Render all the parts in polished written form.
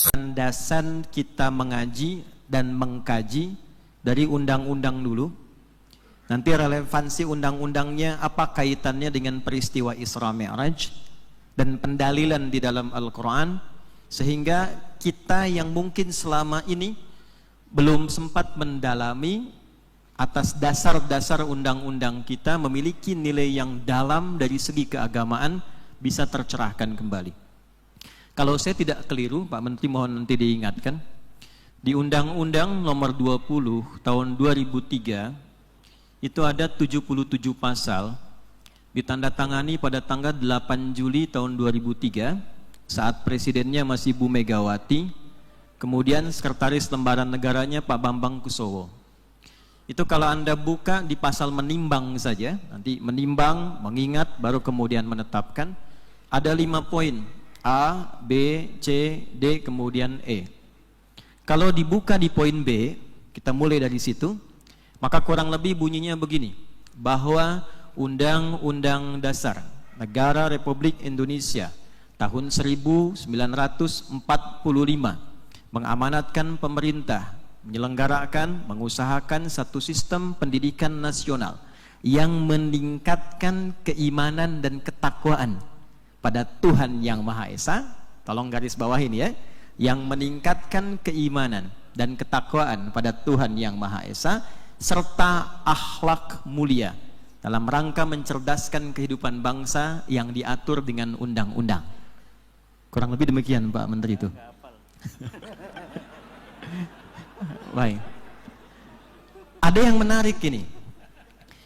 Landasan kita mengaji dan mengkaji dari undang-undang dulu. Nanti relevansi undang-undangnya apa kaitannya dengan peristiwa Isra Mi'raj dan pendalilan di dalam Al-Quran, sehingga kita yang mungkin selama ini belum sempat mendalami atas dasar-dasar undang-undang kita memiliki nilai yang dalam dari segi keagamaan bisa tercerahkan kembali. Kalau saya tidak keliru, Pak Menteri mohon nanti diingatkan, di Undang-Undang Nomor 20 Tahun 2003 itu ada 77 pasal, ditandatangani pada tanggal 8 Juli tahun 2003 saat presidennya masih Bu Megawati, kemudian sekretaris lembaran negaranya Pak Bambang Kusowo. Itu kalau Anda buka di pasal menimbang saja, nanti menimbang, mengingat, baru kemudian menetapkan, ada 5 poin, A, B, C, D, kemudian E. Kalau dibuka di poin B, kita mulai dari situ, maka kurang lebih bunyinya begini, bahwa Undang-Undang Dasar Negara Republik Indonesia tahun 1945 mengamanatkan pemerintah menyelenggarakan, mengusahakan satu sistem pendidikan nasional yang meningkatkan keimanan dan ketakwaan pada Tuhan Yang Maha Esa. Tolong garis bawah ini ya, yang meningkatkan keimanan dan ketakwaan pada Tuhan Yang Maha Esa serta akhlak mulia dalam rangka mencerdaskan kehidupan bangsa yang diatur dengan undang-undang. Kurang lebih demikian Pak Menteri itu. Baik. Ada yang menarik ini.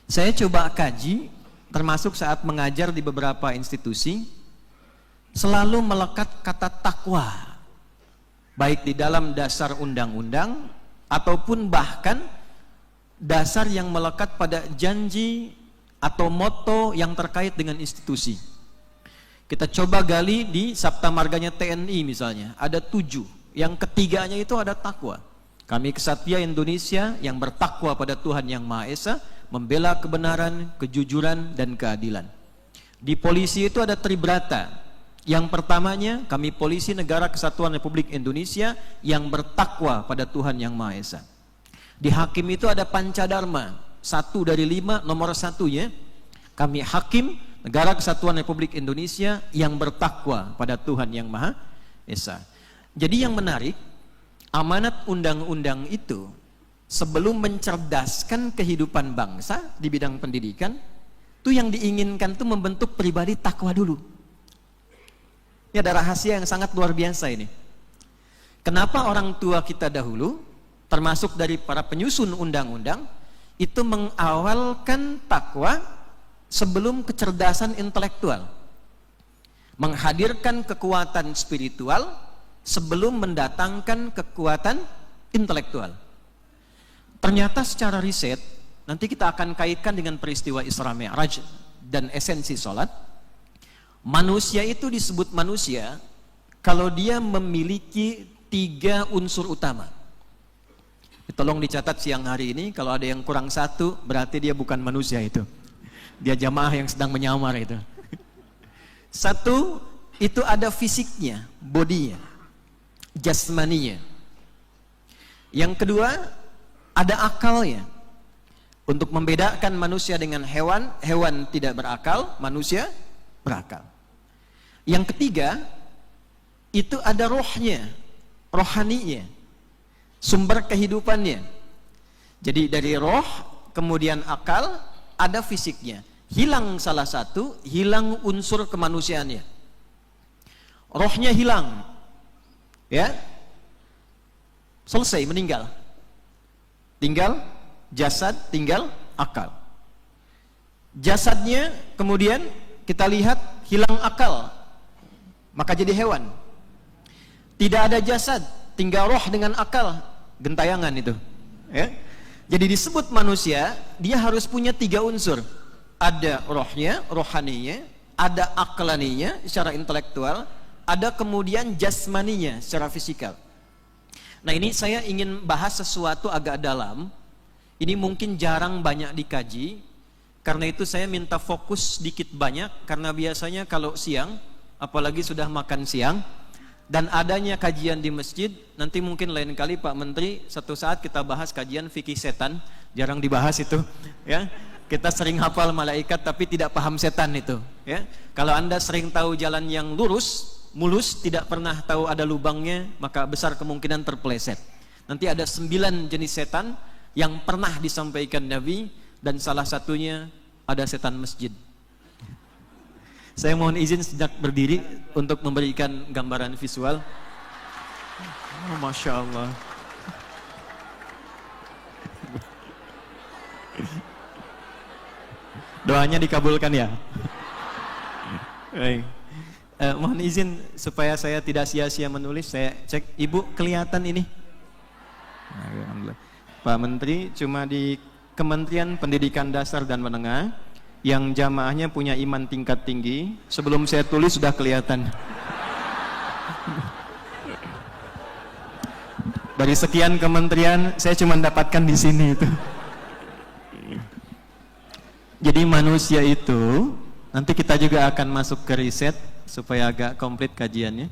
Saya coba kaji, termasuk saat mengajar di beberapa institusi, selalu melekat kata takwa, baik di dalam dasar undang-undang ataupun bahkan dasar yang melekat pada janji atau moto yang terkait dengan institusi. Kita coba gali di Sabta Marganya TNI misalnya, ada 7. Yang ketiganya itu ada takwa. Kami Ksatria Indonesia yang bertakwa pada Tuhan Yang Maha Esa, membela kebenaran, kejujuran, dan keadilan. Di polisi itu ada tribrata. Yang pertamanya, kami Polisi Negara Kesatuan Republik Indonesia yang bertakwa pada Tuhan Yang Maha Esa. Di hakim itu ada Pancadharma, 1 dari 5, nomor 1-nya. Kami Hakim Negara Kesatuan Republik Indonesia yang bertakwa pada Tuhan Yang Maha Esa. Jadi yang menarik, amanat undang-undang itu sebelum mencerdaskan kehidupan bangsa di bidang pendidikan, itu yang diinginkan itu membentuk pribadi takwa dulu. Ini ada rahasia yang sangat luar biasa ini. Kenapa orang tua kita dahulu, termasuk dari para penyusun undang-undang, itu mengawalkan takwa sebelum kecerdasan intelektual, menghadirkan kekuatan spiritual sebelum mendatangkan kekuatan intelektual. Ternyata secara riset, nanti kita akan kaitkan dengan peristiwa Isra Mi'raj dan esensi sholat. Manusia itu disebut manusia kalau dia memiliki 3 unsur utama. Tolong dicatat siang hari ini, kalau ada yang kurang 1 berarti dia bukan manusia itu. Dia jamaah yang sedang menyamar itu. 1, itu ada fisiknya, bodinya, jasmaninya. Yang kedua, ada akalnya. Untuk membedakan manusia dengan hewan, hewan tidak berakal, manusia berakal. Yang ketiga, itu ada rohnya, rohaninya, sumber kehidupannya. Jadi dari roh, kemudian akal, ada fisiknya. Hilang salah satu, hilang unsur kemanusiaannya. Rohnya hilang, ya, selesai, meninggal. Tinggal jasad, tinggal akal. Jasadnya kemudian kita lihat hilang akal, maka jadi hewan. Tidak ada jasad, tinggal roh dengan akal, gentayangan itu, ya. Jadi disebut manusia, dia harus punya 3 unsur. Ada rohnya, rohaninya, ada aklaninya secara intelektual, ada kemudian jasmaninya secara fisikal. Nah, ini saya ingin bahas sesuatu agak dalam. Ini mungkin jarang banyak dikaji. Karena itu saya minta fokus sedikit banyak. Karena biasanya kalau siang, apalagi sudah makan siang, dan adanya kajian di masjid. Nanti mungkin lain kali Pak Menteri satu saat kita bahas kajian fikih setan, jarang dibahas itu ya. Kita sering hafal malaikat tapi tidak paham setan itu ya. Kalau Anda sering tahu jalan yang lurus, mulus, tidak pernah tahu ada lubangnya, maka besar kemungkinan terpeleset. Nanti ada 9 jenis setan yang pernah disampaikan Nabi, dan salah satunya ada setan masjid. Saya mohon izin sejak berdiri untuk memberikan gambaran visual. Oh, Masya Allah. Doanya dikabulkan ya. Baik. Mohon izin supaya saya tidak sia-sia menulis, saya cek. Ibu kelihatan ini? Alhamdulillah. Pak Menteri, cuma di Kementerian Pendidikan Dasar dan Menengah yang jamaahnya punya iman tingkat tinggi, sebelum saya tulis sudah kelihatan. Dari sekian kementerian, saya cuma dapatkan di sini itu. Jadi manusia itu, nanti kita juga akan masuk ke riset supaya agak komplit kajiannya.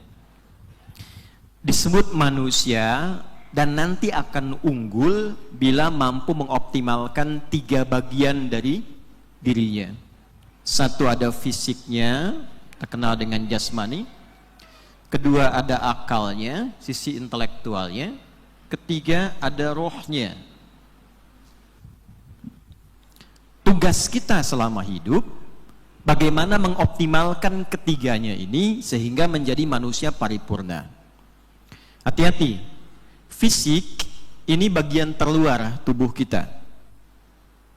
Disebut manusia dan nanti akan unggul bila mampu mengoptimalkan 3 bagian dari dirinya. Satu, ada fisiknya, terkenal dengan jasmani. Kedua, ada akalnya, sisi intelektualnya. Ketiga, ada rohnya. Tugas kita selama hidup, bagaimana mengoptimalkan ketiganya ini sehingga menjadi manusia paripurna. Hati-hati, fisik ini bagian terluar tubuh kita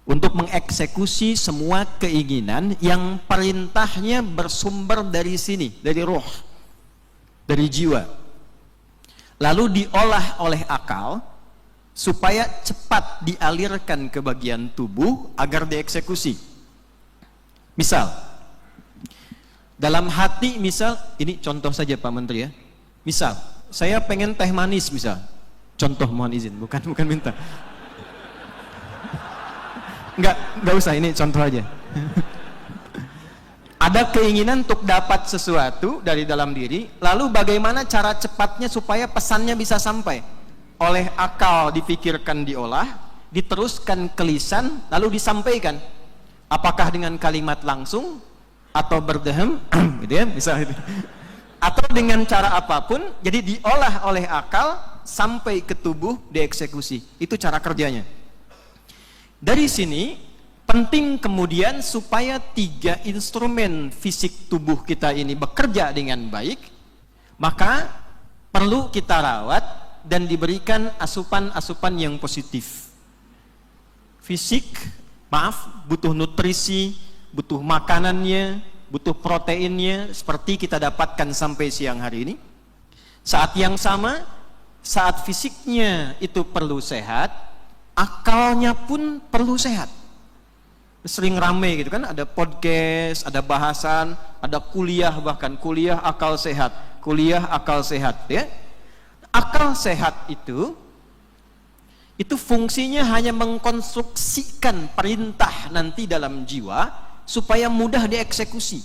untuk mengeksekusi semua keinginan yang perintahnya bersumber dari sini, dari roh, dari jiwa. Lalu diolah oleh akal supaya cepat dialirkan ke bagian tubuh agar dieksekusi. Misal, dalam hati, misal, ini contoh saja Pak Menteri ya. Misal, saya pengen teh manis misal. Contoh, mohon izin, bukan minta. Enggak usah, ini contoh aja. Ada keinginan untuk dapat sesuatu dari dalam diri, lalu bagaimana cara cepatnya supaya pesannya bisa sampai? Oleh akal dipikirkan, diolah, diteruskan ke lisan, lalu disampaikan. Apakah dengan kalimat langsung atau berdehem, gitu ya, misalnya, atau dengan cara apapun, jadi diolah oleh akal sampai ke tubuh, dieksekusi. Itu cara kerjanya. Dari sini penting kemudian supaya 3 instrumen fisik tubuh kita ini bekerja dengan baik, maka perlu kita rawat dan diberikan asupan-asupan yang positif. Fisik, butuh nutrisi, butuh makanannya, butuh proteinnya, seperti kita dapatkan sampai siang hari ini. Saat yang sama, saat fisiknya itu perlu sehat, akalnya pun perlu sehat. Sering rame gitu kan, ada podcast, ada bahasan, ada kuliah, bahkan kuliah akal sehat, kuliah akal sehat ya. Akal sehat itu fungsinya hanya mengkonstruksikan perintah nanti dalam jiwa supaya mudah dieksekusi.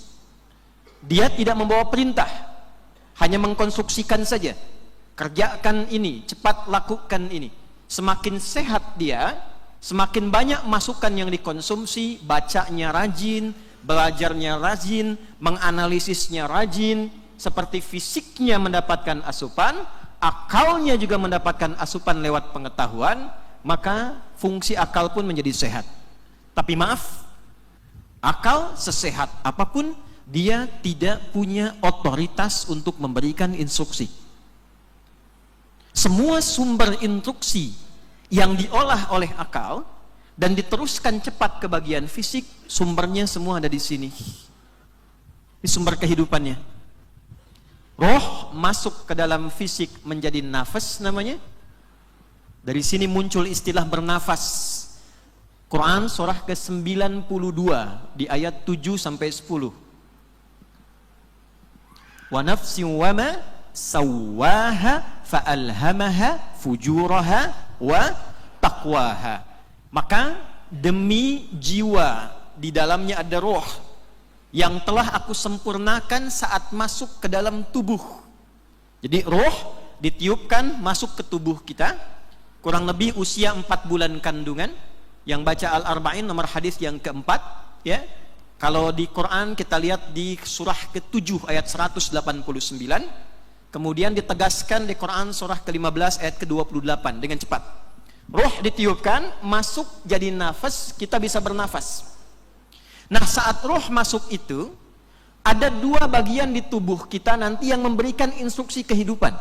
Dia tidak membawa perintah, hanya mengkonstruksikan saja. Kerjakan ini, cepat lakukan ini. Semakin sehat dia, semakin banyak masukan yang dikonsumsi, bacanya rajin, belajarnya rajin, menganalisisnya rajin, seperti fisiknya mendapatkan asupan, akalnya juga mendapatkan asupan lewat pengetahuan, maka fungsi akal pun menjadi sehat. Tapi maaf, akal sesehat apapun, dia tidak punya otoritas untuk memberikan instruksi. Semua sumber instruksi yang diolah oleh akal dan diteruskan cepat ke bagian fisik, sumbernya semua ada di sini. Ini sumber kehidupannya. Roh masuk ke dalam fisik menjadi nafas namanya. Dari sini muncul istilah bernafas. Quran surah ke-92 di ayat 7 sampai 10. Wa nafsin wa ma sawwaha fa'alhamaha fujuraha wa taqwaha. Maka demi jiwa di dalamnya ada roh yang telah aku sempurnakan saat masuk ke dalam tubuh. Jadi roh ditiupkan masuk ke tubuh kita, kurang lebih usia 4 bulan kandungan. Yang baca Al-Arba'in nomor hadis yang keempat, ya. Kalau di Quran kita lihat di surah ke-7 ayat 189, kemudian ditegaskan di Quran surah ke-15 ayat ke-28 dengan cepat. Roh ditiupkan, masuk jadi nafas, kita bisa bernafas. Nah, saat roh masuk itu, ada 2 bagian di tubuh kita nanti yang memberikan instruksi kehidupan.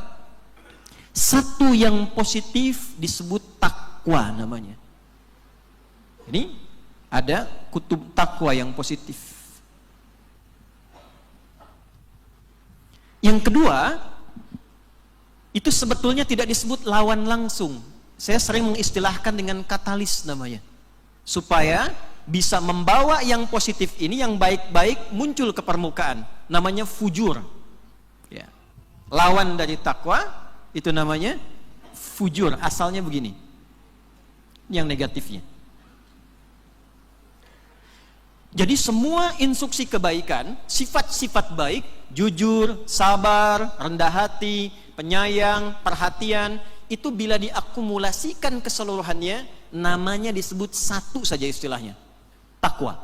Satu yang positif disebut takwa namanya. Ini ada kutub takwa yang positif. Yang kedua, itu sebetulnya tidak disebut lawan langsung. Saya sering mengistilahkan dengan katalis namanya. Supaya bisa membawa yang positif ini, yang baik-baik muncul ke permukaan. Namanya fujur. Ya. Lawan dari takwa itu namanya fujur. Asalnya begini. Yang negatifnya. Jadi semua instruksi kebaikan, sifat-sifat baik, jujur, sabar, rendah hati, penyayang, perhatian, itu bila diakumulasikan keseluruhannya, namanya disebut satu saja istilahnya, takwa.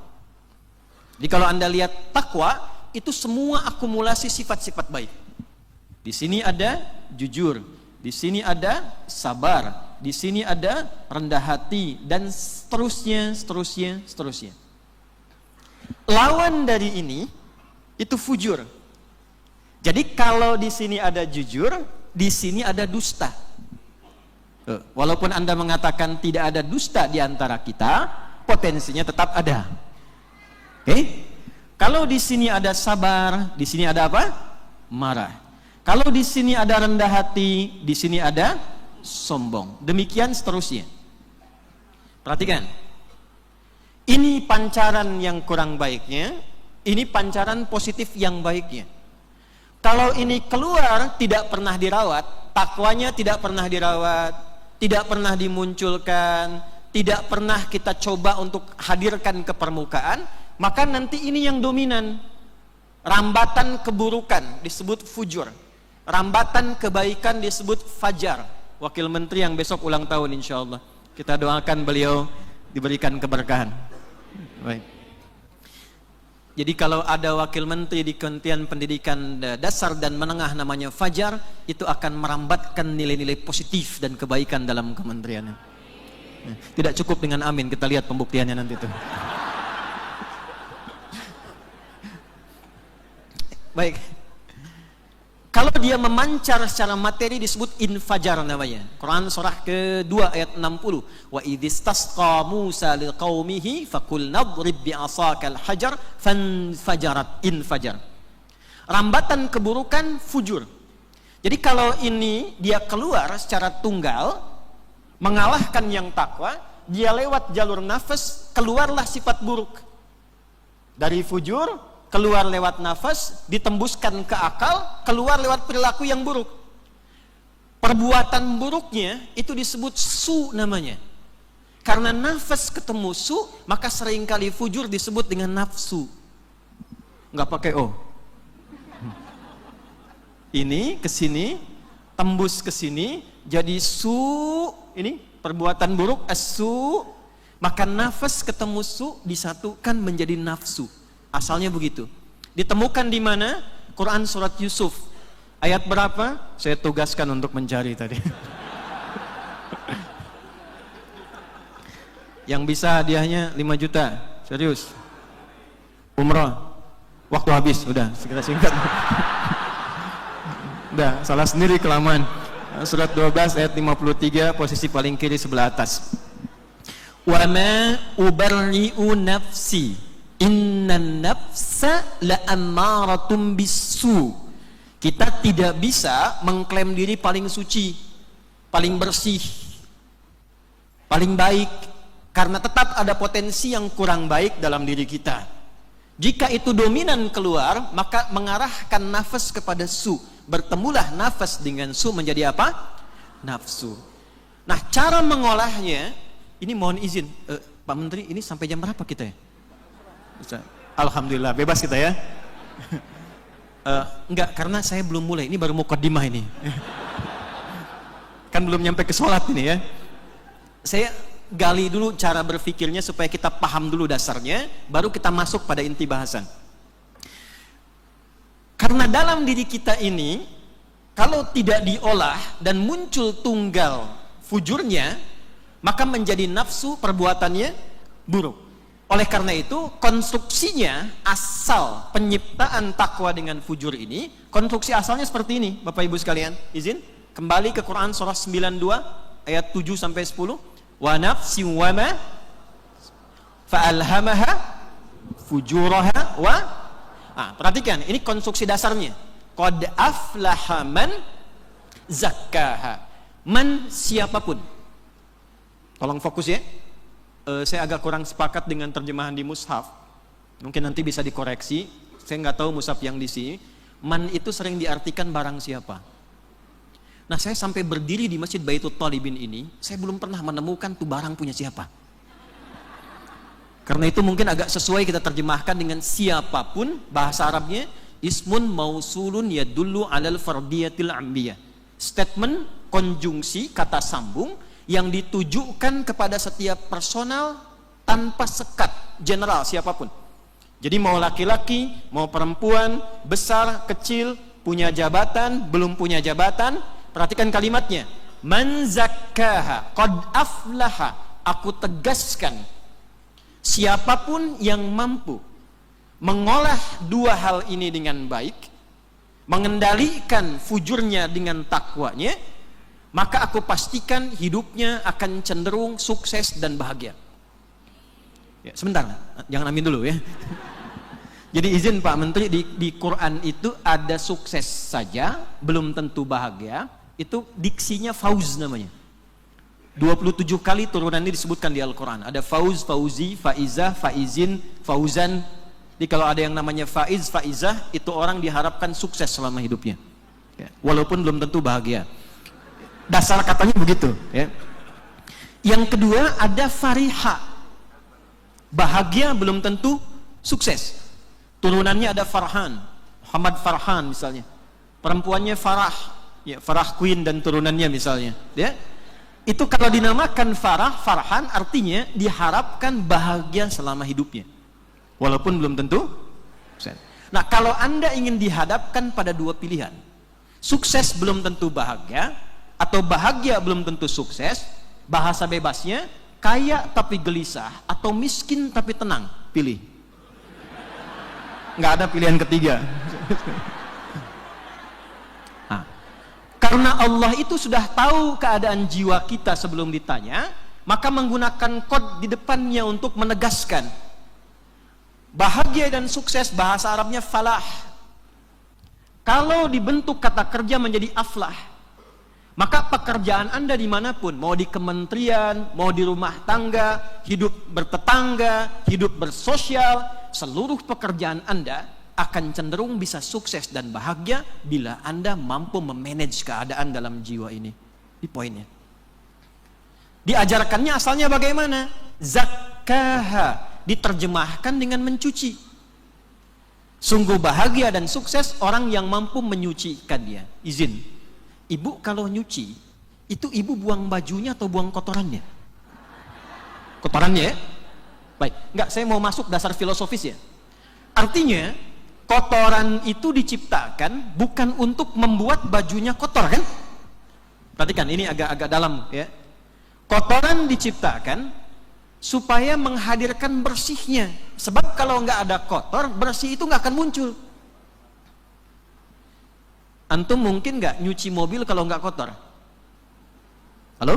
Jadi kalau Anda lihat takwa, itu semua akumulasi sifat-sifat baik. Di sini ada jujur, di sini ada sabar, di sini ada rendah hati, dan seterusnya, seterusnya, seterusnya. Lawan dari ini itu fujur. Jadi kalau di sini ada jujur, di sini ada dusta. Walaupun Anda mengatakan tidak ada dusta di antara kita, potensinya tetap ada. Oke? Kalau di sini ada sabar, di sini ada apa? Marah. Kalau di sini ada rendah hati, di sini ada sombong. Demikian seterusnya. Perhatikan. Ini pancaran yang kurang baiknya, ini pancaran positif yang baiknya. Kalau ini keluar tidak pernah dirawat, takwanya tidak pernah dirawat, tidak pernah dimunculkan, tidak pernah kita coba untuk hadirkan ke permukaan, maka nanti ini yang dominan. Rambatan keburukan disebut fujur, rambatan kebaikan disebut fajar. Wakil Menteri yang besok ulang tahun insya Allah, kita doakan beliau diberikan keberkahan. Baik. Jadi kalau ada wakil menteri di Kementerian Pendidikan Dasar dan Menengah namanya Fajar, itu akan merambatkan nilai-nilai positif dan kebaikan dalam kementeriannya. Tidak cukup dengan amin, kita lihat pembuktiannya nanti itu. Baik. Kalau dia memancar secara materi disebut infajar namanya. Quran surah ke-2 ayat 60. Wa idhistasqa Musa liqaumihi faqul nadrib bi'asakal hajar fanfajarat infajar. Rambatan keburukan fujur. Jadi kalau ini dia keluar secara tunggal mengalahkan yang takwa, dia lewat jalur nafas keluarlah sifat buruk. Dari fujur keluar lewat nafas, ditembuskan ke akal, keluar lewat perilaku yang buruk. Perbuatan buruknya itu disebut su namanya. Karena nafas ketemu su, maka seringkali fujur disebut dengan nafsu. Nggak pakai o. Ini ke sini, tembus ke sini, jadi su, ini perbuatan buruk, asu, maka nafas ketemu su disatukan menjadi nafsu. Asalnya begitu. Ditemukan di mana? Quran surat Yusuf. Ayat berapa? Saya tugaskan untuk mencari tadi. Yang bisa hadiahnya 5 juta. Serius. Umrah. Waktu habis, udah segera singkat. Udah, salah sendiri kelamaan. Surat 12 ayat 53 posisi paling kiri sebelah atas. Wa ma ubarri'u nafsi. Innan nafsa la'ammaratum bisu. Kita tidak bisa mengklaim diri paling suci, paling bersih, paling baik, karena tetap ada potensi yang kurang baik dalam diri kita. Jika itu dominan keluar, maka mengarahkan nafas kepada su. Bertemulah nafas dengan su menjadi apa? Nafsu. Nah, cara mengolahnya, ini mohon izin, Pak Menteri, ini sampai jam berapa kita ya? Alhamdulillah, bebas kita ya. Enggak, karena saya belum mulai. Ini baru mukaddimah ini. Kan belum nyampe ke sholat ini ya. Saya gali dulu cara berpikirnya supaya kita paham dulu dasarnya, baru kita masuk pada inti bahasan. Karena dalam diri kita ini, kalau tidak diolah dan muncul tunggal fujurnya, maka menjadi nafsu, perbuatannya buruk. Oleh karena itu, konstruksinya, asal penyiptaan takwa dengan fujur ini, konstruksi asalnya seperti ini, Bapak Ibu sekalian. Izin, kembali ke Quran surah 92, ayat 7 sampai 10. Wa nafsi wa ma fa'alhamaha fujuraha wa. Perhatikan, ini konstruksi dasarnya. Qad aflaha man zakkaha. Man siapapun. Tolong fokus ya. Saya agak kurang sepakat dengan terjemahan di mushaf. Mungkin nanti bisa dikoreksi. Saya nggak tahu mushaf yang di sini. Man itu sering diartikan barang siapa. Nah, saya sampai berdiri di Masjid Baitul Talibin ini, saya belum pernah menemukan tuh barang punya siapa. Karena itu mungkin agak sesuai kita terjemahkan dengan siapapun. Bahasa Arabnya ismun mausulun yadullu alal fardiyatil ambiyah. Statement, konjungsi, kata sambung yang ditujukan kepada setiap personal tanpa sekat, general siapapun. Jadi mau laki-laki, mau perempuan, besar, kecil, punya jabatan, belum punya jabatan, perhatikan kalimatnya. Man zakkaha, qad aflaha, aku tegaskan, siapapun yang mampu mengolah dua hal ini dengan baik, mengendalikan fujurnya dengan takwanya, maka aku pastikan hidupnya akan cenderung sukses dan bahagia. Ya, sebentar, jangan amin dulu ya. Jadi izin Pak Menteri, di Quran itu ada sukses saja, belum tentu bahagia. Itu diksinya fauz namanya. 27 kali turunan ini disebutkan di Al-Quran. Ada fauz, fauzi, faizah, faizin, fauzan. Jadi kalau ada yang namanya faiz, faizah, itu orang diharapkan sukses selama hidupnya. Ya, walaupun belum tentu bahagia. Dasar katanya begitu ya. Yang kedua ada fariha, bahagia belum tentu sukses. Turunannya ada Farhan, Muhammad Farhan misalnya, perempuannya Farah ya, Farah Queen dan turunannya misalnya ya. Itu kalau dinamakan Farah, Farhan artinya diharapkan bahagia selama hidupnya walaupun belum tentu sukses. Nah, kalau Anda ingin dihadapkan pada dua pilihan, sukses belum tentu bahagia atau bahagia belum tentu sukses, bahasa bebasnya kaya tapi gelisah atau miskin tapi tenang, pilih. Nggak ada pilihan ketiga. Nah, karena Allah itu sudah tahu keadaan jiwa kita sebelum ditanya, maka menggunakan kod di depannya untuk menegaskan bahagia dan sukses. Bahasa Arabnya falah. Kalau dibentuk kata kerja menjadi aflah, maka pekerjaan Anda dimanapun, mau di kementerian, mau di rumah tangga, hidup bertetangga, hidup bersosial, seluruh pekerjaan Anda akan cenderung bisa sukses dan bahagia bila Anda mampu memanage keadaan dalam jiwa ini. Di poinnya. Diajarkannya asalnya bagaimana? Zakkaha, diterjemahkan dengan mencuci. Sungguh bahagia dan sukses orang yang mampu menyucikan dia. Izin. Ibu kalau nyuci, itu ibu buang bajunya atau buang kotorannya? Kotorannya ya? Baik, enggak, saya mau masuk dasar filosofis ya. Artinya, kotoran itu diciptakan bukan untuk membuat bajunya kotor kan? Perhatikan, ini agak dalam ya. Kotoran diciptakan supaya menghadirkan bersihnya. Sebab kalau enggak ada kotor, bersih itu enggak akan muncul. Antum mungkin nggak nyuci mobil kalau nggak kotor? Halo?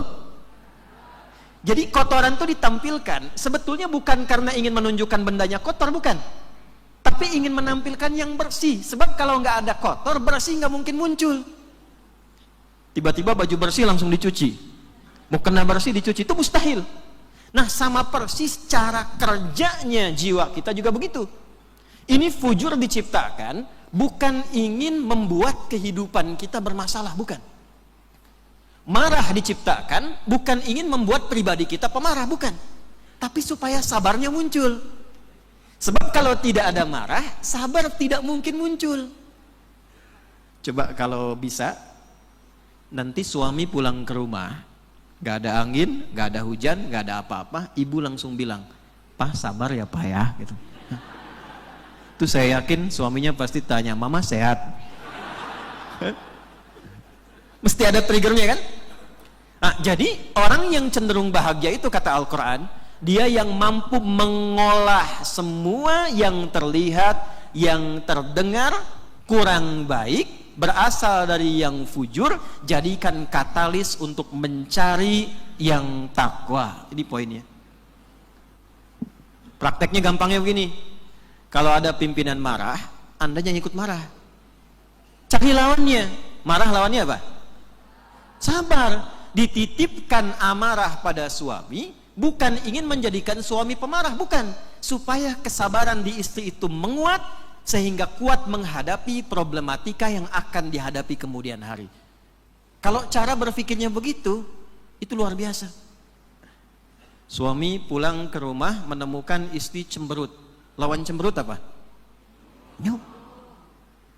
Jadi kotoran itu ditampilkan sebetulnya bukan karena ingin menunjukkan bendanya kotor, bukan. Tapi ingin menampilkan yang bersih. Sebab kalau nggak ada kotor, bersih nggak mungkin muncul. Tiba-tiba baju bersih langsung dicuci. Mau kena bersih dicuci, itu mustahil. Nah, sama persis cara kerjanya jiwa kita juga begitu. Ini fujur diciptakan bukan ingin membuat kehidupan kita bermasalah, bukan. Marah diciptakan bukan ingin membuat pribadi kita pemarah, bukan. Tapi supaya sabarnya muncul. Sebab kalau tidak ada marah, sabar tidak mungkin muncul. Coba kalau bisa, nanti suami pulang ke rumah, gak ada angin, gak ada hujan, gak ada apa-apa, ibu langsung bilang, "Pak sabar ya Pak ya," gitu. Itu saya yakin suaminya pasti tanya, "Mama sehat?" Mesti ada triggernya kan? Nah, jadi orang yang cenderung bahagia itu kata Al-Quran, dia yang mampu mengolah semua yang terlihat, yang terdengar kurang baik, berasal dari yang fujur, jadikan katalis untuk mencari yang takwa. Ini poinnya. Prakteknya gampangnya begini, kalau ada pimpinan marah, Anda jangan ikut marah. Cari lawannya. Marah lawannya apa? Sabar. Dititipkan amarah pada suami, bukan ingin menjadikan suami pemarah, bukan. Supaya kesabaran di istri itu menguat, sehingga kuat menghadapi problematika yang akan dihadapi kemudian hari. Kalau cara berpikirnya begitu, itu luar biasa. Suami pulang ke rumah menemukan istri cemberut. Lawan cemberut apa? Nyup.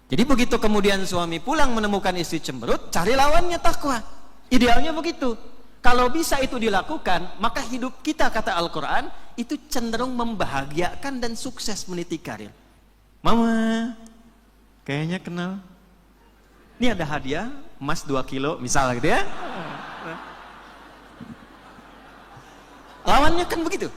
Jadi begitu kemudian suami pulang menemukan istri cemberut, cari lawannya takwa. Idealnya begitu. Kalau bisa itu dilakukan, maka hidup kita, kata Al-Quran, itu cenderung membahagiakan dan sukses meniti karir. Mama, kayaknya kenal. Ini ada hadiah, emas 2 kilo, misal gitu ya. Lawannya kan begitu.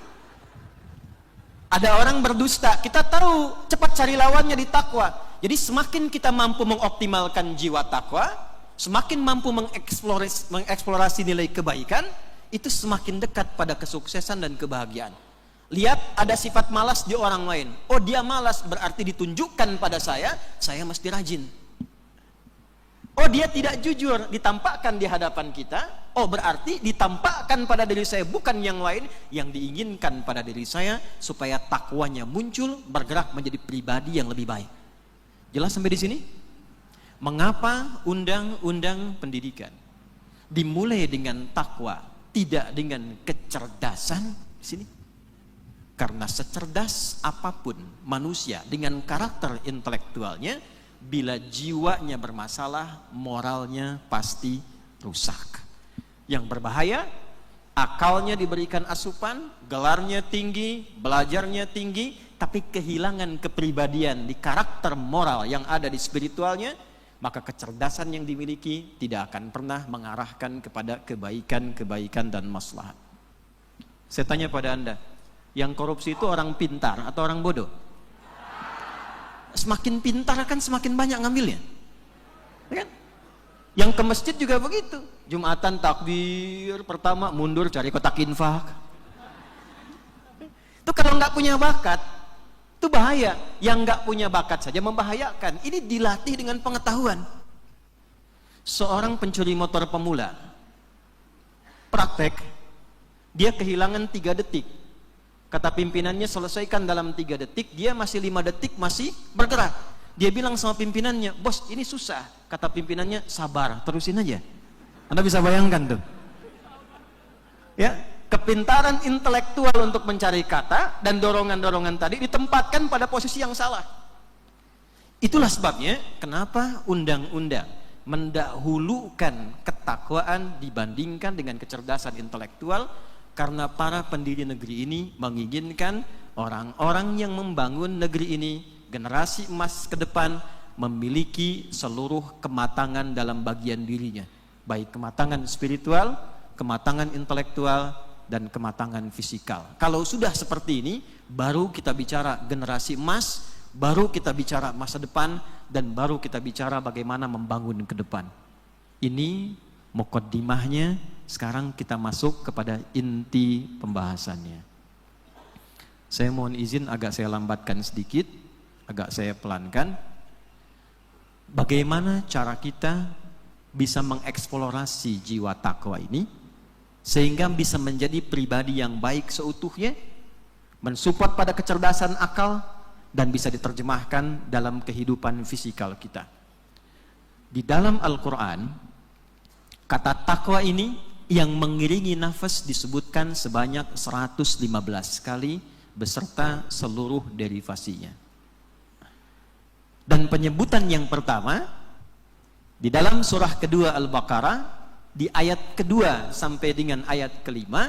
Ada orang berdusta, kita tahu cepat cari lawannya di takwa. Jadi semakin kita mampu mengoptimalkan jiwa takwa, semakin mampu mengeksplorasi nilai kebaikan, itu semakin dekat pada kesuksesan dan kebahagiaan. Lihat ada sifat malas di orang lain. Oh dia malas, berarti ditunjukkan pada saya mesti rajin. Oh dia tidak jujur, ditampakkan di hadapan kita. Oh berarti ditampakkan pada diri saya, bukan yang lain, yang diinginkan pada diri saya, supaya takwanya muncul, bergerak menjadi pribadi yang lebih baik. Jelas sampai di sini? Mengapa undang-undang pendidikan dimulai dengan takwa, tidak dengan kecerdasan di sini? Karena secerdas apapun manusia dengan karakter intelektualnya, bila jiwanya bermasalah, moralnya pasti rusak. Yang berbahaya, akalnya diberikan asupan, gelarnya tinggi, belajarnya tinggi, tapi kehilangan kepribadian di karakter moral yang ada di spiritualnya, maka kecerdasan yang dimiliki tidak akan pernah mengarahkan kepada kebaikan-kebaikan dan maslahat. Saya tanya pada Anda, yang korupsi itu orang pintar atau orang bodoh? Semakin pintar kan semakin banyak ngambilnya, ya kan? Yang ke masjid juga begitu. Jumatan takbir pertama mundur cari kotak infak. Itu kalau nggak punya bakat, itu bahaya. Yang nggak punya bakat saja membahayakan. Ini dilatih dengan pengetahuan. Seorang pencuri motor pemula, praktek, dia kehilangan 3 detik. Kata pimpinannya selesaikan dalam 3 detik, dia masih 5 detik masih bergerak. Dia bilang sama pimpinannya, "Bos ini susah." Kata pimpinannya, "Sabar, terusin aja." Anda bisa bayangkan tuh, ya, kepintaran intelektual untuk mencari kata dan dorongan-dorongan tadi ditempatkan pada posisi yang salah. Itulah sebabnya kenapa undang-undang mendahulukan ketakwaan dibandingkan dengan kecerdasan intelektual, karena para pendiri negeri ini menginginkan orang-orang yang membangun negeri ini, generasi emas ke depan, memiliki seluruh kematangan dalam bagian dirinya, baik kematangan spiritual, kematangan intelektual, dan kematangan fisikal. Kalau sudah seperti ini, baru kita bicara generasi emas, baru kita bicara masa depan, dan baru kita bicara bagaimana membangun ke depan. Ini mukaddimahnya. Sekarang kita masuk kepada inti pembahasannya. Saya mohon izin agak saya lambatkan sedikit, agak saya pelankan. Bagaimana cara kita bisa mengeksplorasi jiwa takwa ini sehingga bisa menjadi pribadi yang baik seutuhnya, mensupport pada kecerdasan akal, dan bisa diterjemahkan dalam kehidupan fisikal kita. Di dalam Al-Quran, kata takwa ini yang mengiringi nafas disebutkan sebanyak 115 kali beserta seluruh derivasinya. Dan penyebutan yang pertama Di dalam surah kedua Al-Baqarah, di ayat kedua sampai dengan ayat kelima,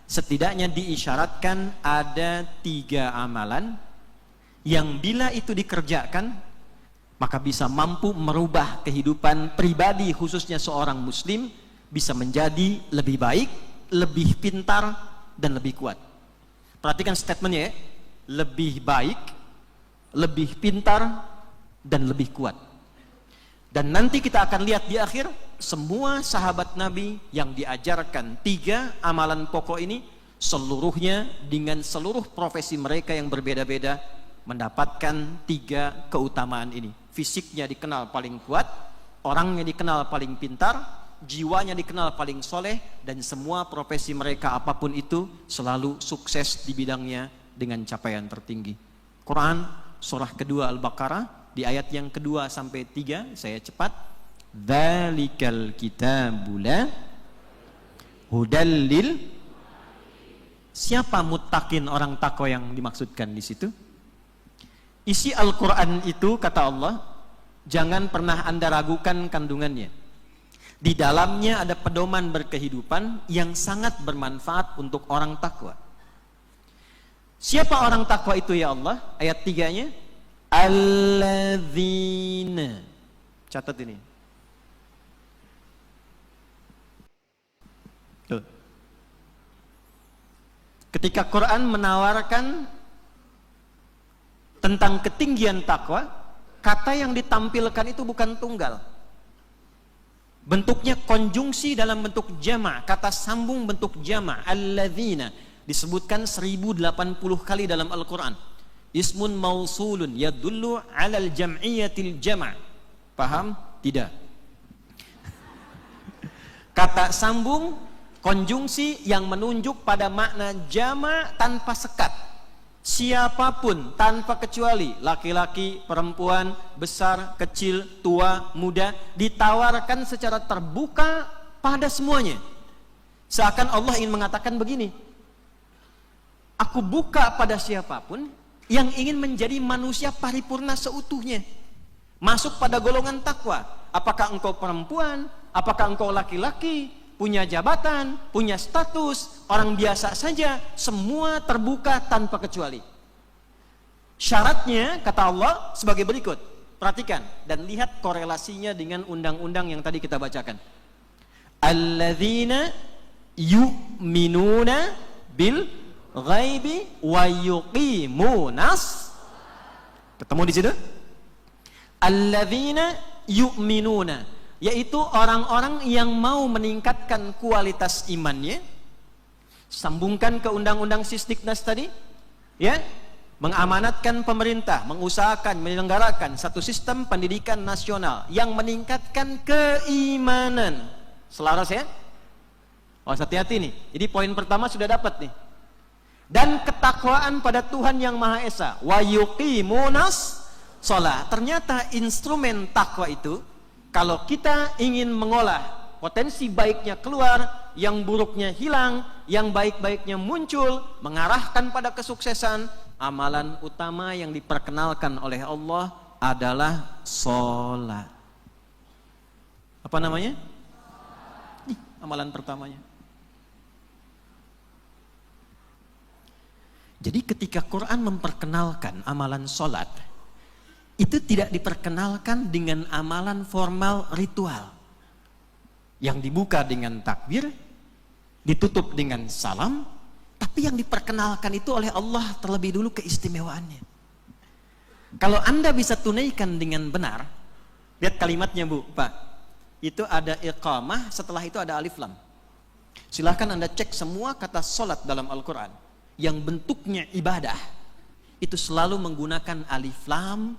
setidaknya diisyaratkan ada 3 amalan yang bila itu dikerjakan, maka bisa mampu merubah kehidupan pribadi khususnya seorang muslim, bisa menjadi lebih baik, lebih pintar, dan lebih kuat. Perhatikan statementnya ya, lebih baik, lebih pintar, dan lebih kuat. Dan nanti kita akan lihat di akhir, semua sahabat Nabi yang diajarkan 3 amalan pokok ini, seluruhnya dengan seluruh profesi mereka yang berbeda-beda, mendapatkan 3 keutamaan ini. Fisiknya dikenal paling kuat, orangnya dikenal paling pintar, jiwanya dikenal paling soleh, dan semua profesi mereka apapun itu selalu sukses di bidangnya dengan capaian tertinggi. Quran surah kedua Al-Baqarah di ayat yang kedua sampai 3, saya cepat. Dzalikal kitabul la hudal lil. Siapa muttaqin, orang takwa yang dimaksudkan di situ? Isi Al-Quran itu, kata Allah, jangan pernah Anda ragukan kandungannya. Di dalamnya ada pedoman berkehidupan yang sangat bermanfaat untuk orang takwa. Siapa orang takwa itu ya Allah? Ayat 3-nya, alladzina. Catat ini. Tuh. Ketika Quran menawarkan tentang ketinggian takwa, kata yang ditampilkan itu bukan tunggal. Bentuknya konjungsi dalam bentuk jama', kata sambung bentuk jama', alladzina, disebutkan 1080 kali dalam Al-Quran. Ismun mausulun yadullu alal jam'iyatil jama'. Paham? Tidak. Kata sambung, konjungsi yang menunjuk pada makna jama' tanpa sekat. Siapapun tanpa kecuali, laki-laki, perempuan, besar, kecil, tua, muda, ditawarkan secara terbuka pada semuanya. Seakan Allah ingin mengatakan begini, aku buka pada siapapun yang ingin menjadi manusia paripurna seutuhnya, masuk pada golongan takwa. Apakah engkau perempuan, apakah engkau laki-laki, punya jabatan, punya status, orang biasa saja, semua terbuka tanpa kecuali. Syaratnya, kata Allah, sebagai berikut. Perhatikan dan lihat korelasinya dengan undang-undang yang tadi kita bacakan. Alladzina yu'minuna bil ghaibi wa yuqimunas. Ketemu di situ? Alladzina yu'minuna, yaitu orang-orang yang mau meningkatkan kualitas imannya. Sambungkan ke undang-undang Sisdiknas tadi, ya, mengamanatkan pemerintah, mengusahakan, menyelenggarakan satu sistem pendidikan nasional yang meningkatkan keimanan. Selaras ya? Oh, hati-hati nih. Jadi poin pertama sudah dapat nih. Dan ketakwaan pada Tuhan yang Maha Esa. Wa yuqimunas shalah. Ternyata instrumen takwa itu, kalau kita ingin mengolah potensi baiknya keluar, yang buruknya hilang, yang baik-baiknya muncul, mengarahkan pada kesuksesan, amalan utama yang diperkenalkan oleh Allah adalah sholat. Apa namanya? Amalan pertamanya. Jadi ketika Quran memperkenalkan amalan sholat, itu tidak diperkenalkan dengan amalan formal ritual yang dibuka dengan takbir, ditutup dengan salam, tapi yang diperkenalkan itu oleh Allah terlebih dulu keistimewaannya. Kalau Anda bisa tunaikan dengan benar, lihat kalimatnya Bu, Pak, itu ada iqamah, setelah itu ada alif lam. Silahkan Anda cek semua kata sholat dalam Al-Quran yang bentuknya ibadah, itu selalu menggunakan alif lam,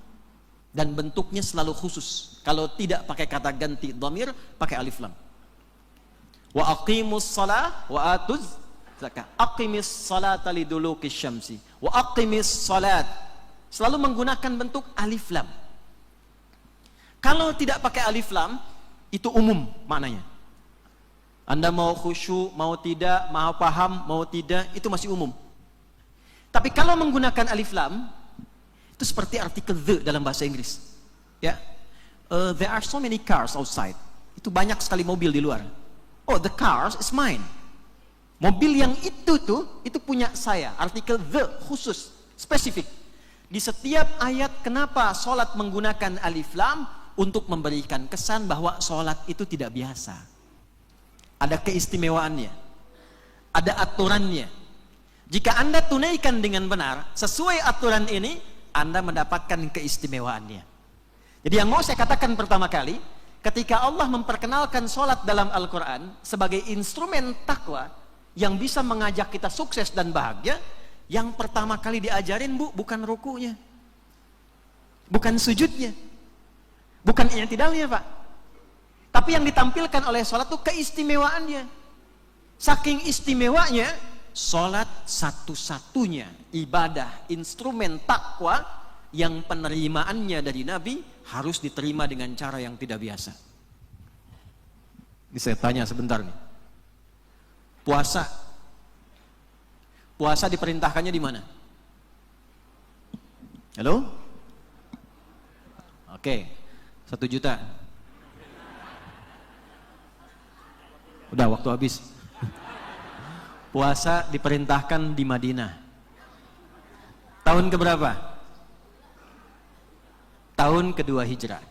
dan bentuknya selalu khusus. Kalau tidak pakai kata ganti dhamir, pakai alif lam. Wa aqimus shalah wa atuz zakah. Aqimis salata liduluki syamsi. Wa aqimis salat. Selalu menggunakan bentuk alif lam. Kalau tidak pakai alif lam, itu umum maknanya. Anda mau khusyuk, mau tidak, mau paham, mau tidak, itu masih umum. Tapi kalau menggunakan alif lam, itu seperti artikel the dalam bahasa Inggris. Ya. There are so many cars outside. Itu banyak sekali mobil di luar. Oh, the cars is mine. Mobil yang itu punya saya. Artikel the khusus, spesifik. Di setiap ayat kenapa sholat menggunakan alif lam? Untuk memberikan kesan bahwa sholat itu tidak biasa. Ada keistimewaannya. Ada aturannya. Jika Anda tunaikan dengan benar, sesuai aturan ini, Anda mendapatkan keistimewaannya. Jadi yang mau saya katakan pertama kali, ketika Allah memperkenalkan sholat dalam Al-Quran sebagai instrumen takwa yang bisa mengajak kita sukses dan bahagia, yang pertama kali diajarin bukan rukunya, bukan sujudnya, bukan i'tidalnya Pak, tapi yang ditampilkan oleh sholat itu keistimewaannya. Saking istimewanya, sholat satu-satunya ibadah instrumen takwa yang penerimaannya dari Nabi harus diterima dengan cara yang tidak biasa. Ini saya tanya sebentar nih. Puasa diperintahkannya di mana? Halo? Oke, 1 juta. Udah waktu habis. Puasa diperintahkan di Madinah. Tahun keberapa? Tahun kedua hijrah.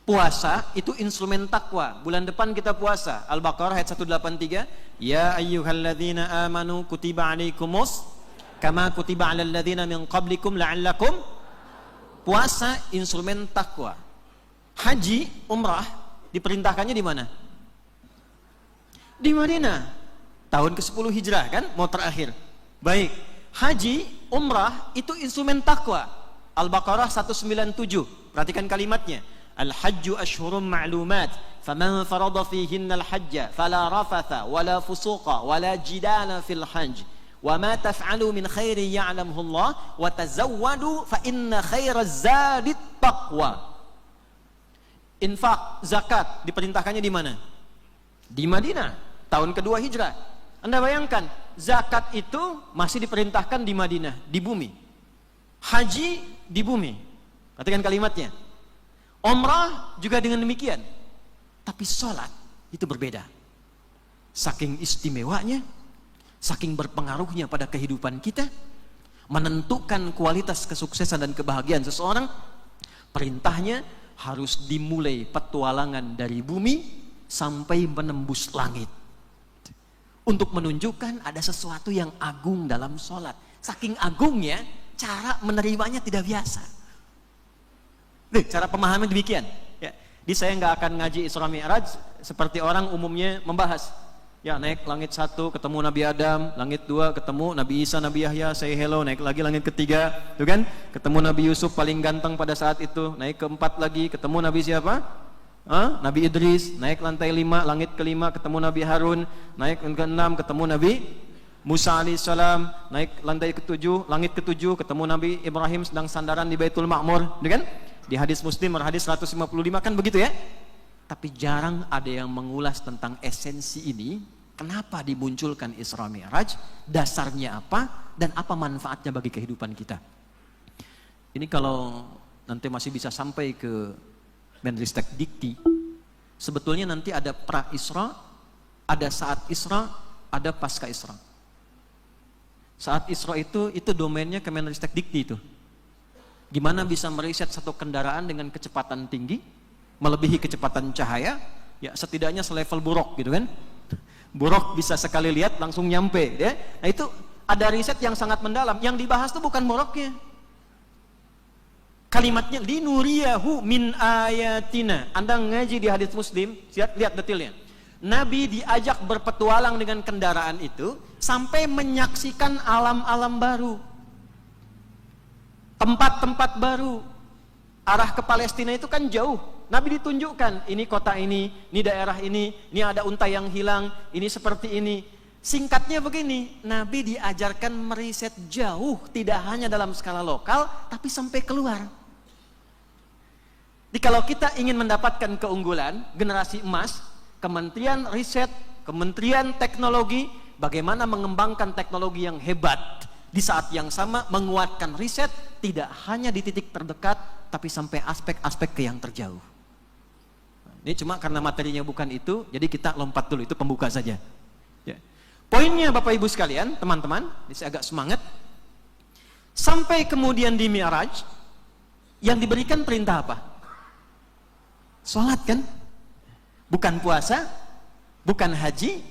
Puasa itu instrumen takwa. Bulan depan kita puasa. Al-Baqarah ayat 183. Ya ayyuhalladzina amanu kutiba alaikumus kama kutiba alal ladzina min qablikum la'allakum. Puasa instrumen takwa. Haji, umrah diperintahkannya di mana? Di Madinah. Tahun ke-10 hijrah kan? Mau terakhir. Baik. Haji, umrah itu instrumen takwa. Al-Baqarah 197. Perhatikan kalimatnya. Al-hajju ashhurum ma'lumat. Faman farada fihinna al-hajja fala rafatha wala fusuqa wala jidala fil hajj. Wa ma taf'alu min khairin ya'lamuhu Allah wa tazawwadu fa inna khairaz zadit taqwa. Infak, zakat diperintahkannya di mana? Di Madinah, tahun kedua hijrah. Anda bayangkan, zakat itu masih diperintahkan di Madinah, di bumi. Haji di bumi. Perhatikan kalimatnya. Umrah juga dengan demikian. Tapi sholat itu berbeda. Saking istimewanya, saking berpengaruhnya pada kehidupan kita, menentukan kualitas kesuksesan dan kebahagiaan seseorang, perintahnya harus dimulai petualangan dari bumi sampai menembus langit. Untuk menunjukkan ada sesuatu yang agung dalam sholat. Saking agungnya, cara menerimanya tidak biasa. Cara pemahaman demikian. Ya. Jadi saya nggak akan ngaji Isra Mi'raj seperti orang umumnya membahas. Ya, naik langit 1 ketemu Nabi Adam, langit 2 ketemu Nabi Isa, Nabi Yahya, say hello, naik lagi langit ketiga, tuh kan? Ketemu Nabi Yusuf paling ganteng pada saat itu, naik ke 4 lagi, ketemu Nabi siapa? Nabi Idris, naik lantai 5, langit ke-5 ketemu Nabi Harun, naik ke-6 ketemu Nabi Musa alaihissalam, naik lantai ke-7, langit ke-7 ketemu Nabi Ibrahim sedang sandaran di Baitul Ma'mur, tuh kan? Di hadis Muslim, hadis 155 kan begitu ya? Tapi jarang ada yang mengulas tentang esensi ini. Kenapa dimunculkan Isra Mi'raj? Dasarnya apa? Dan apa manfaatnya bagi kehidupan kita? Ini kalau nanti masih bisa sampai ke Menristek Dikti, sebetulnya nanti ada pra-Isra, ada saat Isra, ada pasca Isra. Saat Isra itu domainnya ke Menristek Dikti itu. Gimana bisa meriset satu kendaraan dengan kecepatan tinggi, melebihi kecepatan cahaya, ya setidaknya selevel buruk gitu kan. Buruk bisa sekali lihat langsung nyampe ya. Nah itu ada riset yang sangat mendalam. Yang dibahas itu bukan buruknya. Kalimatnya linuriyahu min ayatina. Anda ngaji di hadis Muslim, lihat detailnya. Nabi diajak berpetualang dengan kendaraan itu sampai menyaksikan alam-alam baru. Tempat-tempat baru. Arah ke Palestina itu kan jauh. Nabi ditunjukkan, ini kota ini daerah ini ada unta yang hilang, ini seperti ini. Singkatnya begini, Nabi diajarkan meriset jauh, tidak hanya dalam skala lokal, tapi sampai keluar. Jadi kalau kita ingin mendapatkan keunggulan, generasi emas, Kementerian Riset, Kementerian Teknologi, bagaimana mengembangkan teknologi yang hebat, di saat yang sama menguatkan riset, tidak hanya di titik terdekat, tapi sampai aspek-aspek ke yang terjauh. Ini cuma karena materinya bukan itu, jadi kita lompat dulu, itu pembuka saja. Ya. Poinnya Bapak Ibu sekalian, teman-teman, ini saya agak semangat. Sampai kemudian di Mi'raj, yang diberikan perintah apa? Sholat kan? Bukan puasa, bukan haji,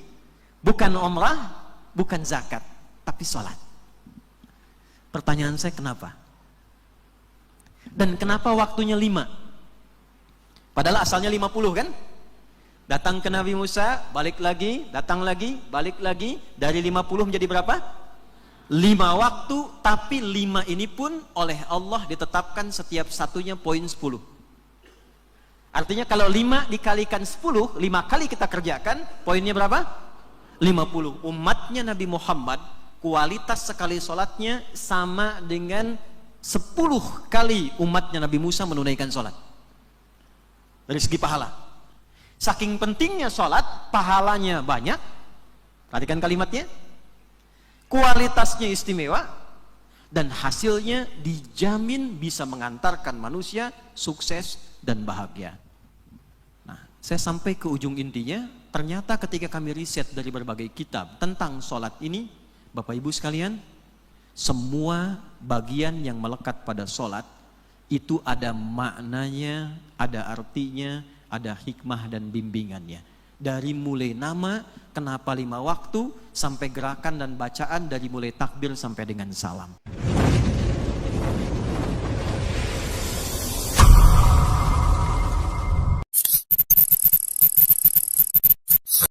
bukan umrah, bukan zakat, tapi sholat. Pertanyaan saya kenapa? Dan kenapa waktunya 5? Padahal asalnya 50 kan? Datang ke Nabi Musa, balik lagi, datang lagi, balik lagi. Dari 50 menjadi berapa? 5 waktu, tapi 5 ini pun oleh Allah ditetapkan setiap satunya poin 10. Artinya kalau 5 dikalikan 10, 5 kali kita kerjakan, poinnya berapa? 50. Umatnya Nabi Muhammad, kualitas sekali sholatnya sama dengan 10 kali umatnya Nabi Musa menunaikan sholat. Dari segi pahala. Saking pentingnya sholat, pahalanya banyak. Perhatikan kalimatnya. Kualitasnya istimewa. Dan hasilnya dijamin bisa mengantarkan manusia sukses dan bahagia. Nah, saya sampai ke ujung intinya. Ternyata ketika kami riset dari berbagai kitab tentang sholat ini, Bapak Ibu sekalian, semua bagian yang melekat pada sholat itu ada maknanya, ada artinya, ada hikmah dan bimbingannya. Dari mulai nama, kenapa 5 waktu, sampai gerakan dan bacaan dari mulai takbir sampai dengan salam.